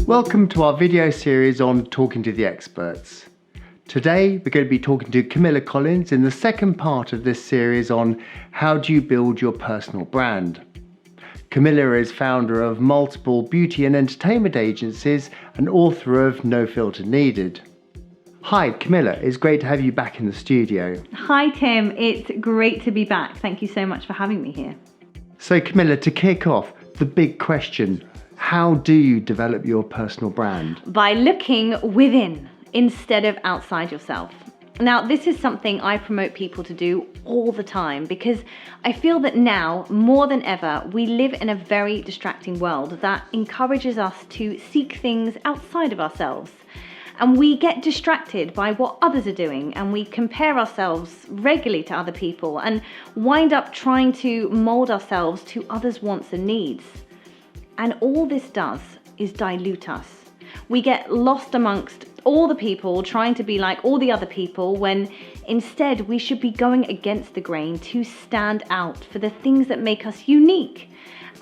Welcome to our video series on talking to the experts. Today we're going to be talking to Camilla Collins in the second part of this series on how do you build your personal brand. Camilla is founder of multiple beauty and entertainment agencies and author of No Filter Needed. Hi Camilla, it's great to have you back in the studio. Hi Tim, it's great to be back. Thank you so much for having me here. So Camilla, to kick off, the big question, how do you develop your personal brand? By looking within instead of outside yourself. Now, this is something I promote people to do all the time because I feel that now, more than ever, we live in a very distracting world that encourages us to seek things outside of ourselves. And we get distracted by what others are doing, and we compare ourselves regularly to other people and wind up trying to mold ourselves to others' wants and needs. And all this does is dilute us. We get lost amongst all the people trying to be like all the other people when instead we should be going against the grain to stand out for the things that make us unique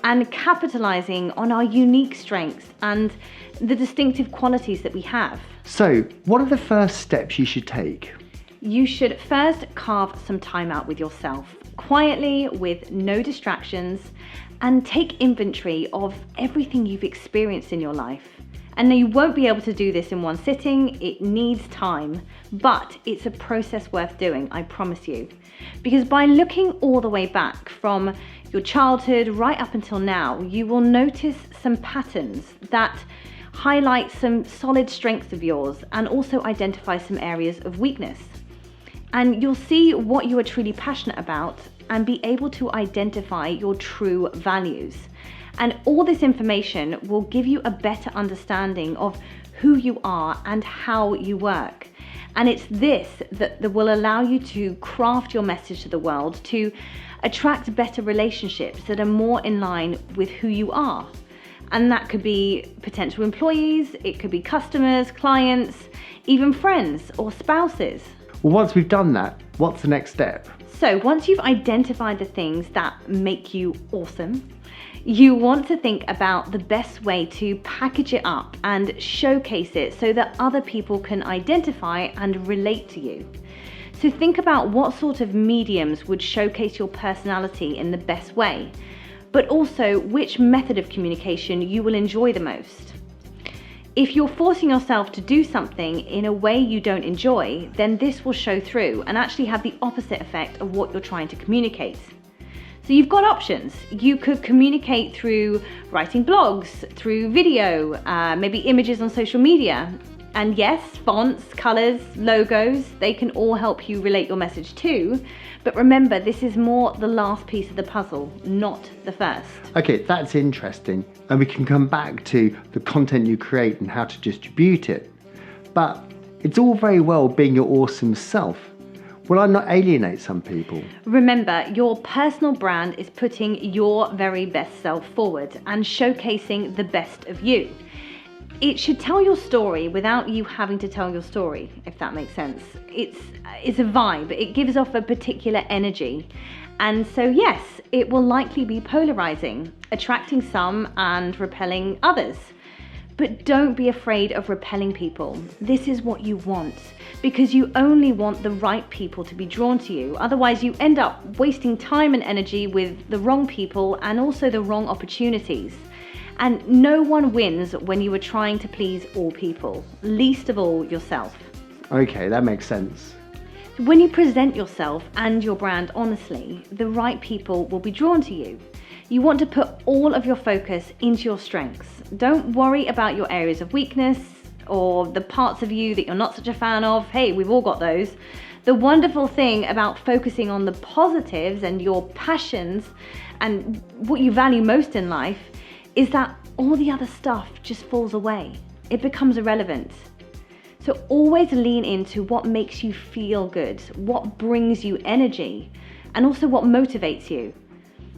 and capitalizing on our unique strengths and the distinctive qualities that we have. So, what are the first steps you should take? You should first carve some time out with yourself, quietly, with no distractions, and take inventory of everything you've experienced in your life. And you won't be able to do this in one sitting, it needs time, but it's a process worth doing, I promise you. Because by looking all the way back from your childhood right up until now, you will notice some patterns that highlight some solid strengths of yours and also identify some areas of weakness. And you'll see what you are truly passionate about and be able to identify your true values. And all this information will give you a better understanding of who you are and how you work. And it's this that will allow you to craft your message to the world, to attract better relationships that are more in line with who you are. And that could be potential employees, it could be customers, clients, even friends or spouses. Well, once we've done that, what's the next step? So once you've identified the things that make you awesome, you want to think about the best way to package it up and showcase it so that other people can identify and relate to you. So think about what sort of mediums would showcase your personality in the best way, but also which method of communication you will enjoy the most. If you're forcing yourself to do something in a way you don't enjoy, then this will show through and actually have the opposite effect of what you're trying to communicate. So you've got options. You could communicate through writing blogs, through video, maybe images on social media. And yes, fonts, colors, logos, they can all help you relate your message too. But remember, this is more the last piece of the puzzle, not the first. Okay, that's interesting. And we can come back to the content you create and how to distribute it. But it's all very well being your awesome self. Will I not alienate some people? Remember, your personal brand is putting your very best self forward and showcasing the best of you. It should tell your story without you having to tell your story, if that makes sense. It's a vibe, it gives off a particular energy. And so yes, it will likely be polarizing, attracting some and repelling others. But don't be afraid of repelling people. This is what you want, because you only want the right people to be drawn to you. Otherwise you end up wasting time and energy with the wrong people and also the wrong opportunities. And no one wins when you are trying to please all people, least of all yourself. Okay, that makes sense. When you present yourself and your brand honestly, the right people will be drawn to you. You want to put all of your focus into your strengths. Don't worry about your areas of weakness or the parts of you that you're not such a fan of. Hey, we've all got those. The wonderful thing about focusing on the positives and your passions and what you value most in life is that all the other stuff just falls away. It becomes irrelevant. So always lean into what makes you feel good, what brings you energy, and also what motivates you.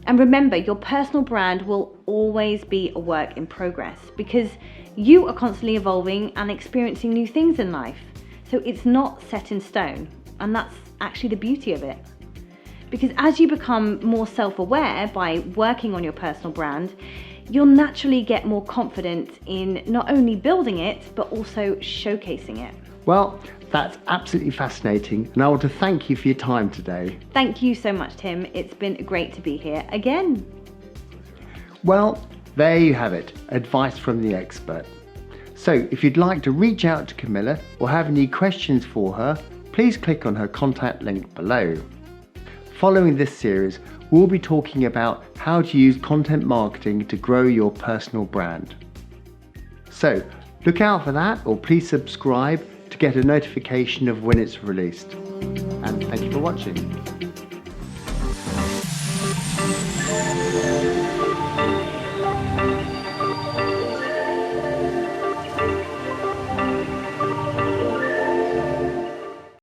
And remember, your personal brand will always be a work in progress because you are constantly evolving and experiencing new things in life. So it's not set in stone, and that's actually the beauty of it. Because as you become more self-aware by working on your personal brand, you'll naturally get more confident in not only building it, but also showcasing it. Well, that's absolutely fascinating, and I want to thank you for your time today. Thank you so much, Tim. It's been great to be here again. Well, there you have it, advice from the expert. So if you'd like to reach out to Camilla or have any questions for her, please click on her contact link below. Following this series, we'll be talking about how to use content marketing to grow your personal brand. So look out for that, or please subscribe to get a notification of when it's released. And thank you for watching.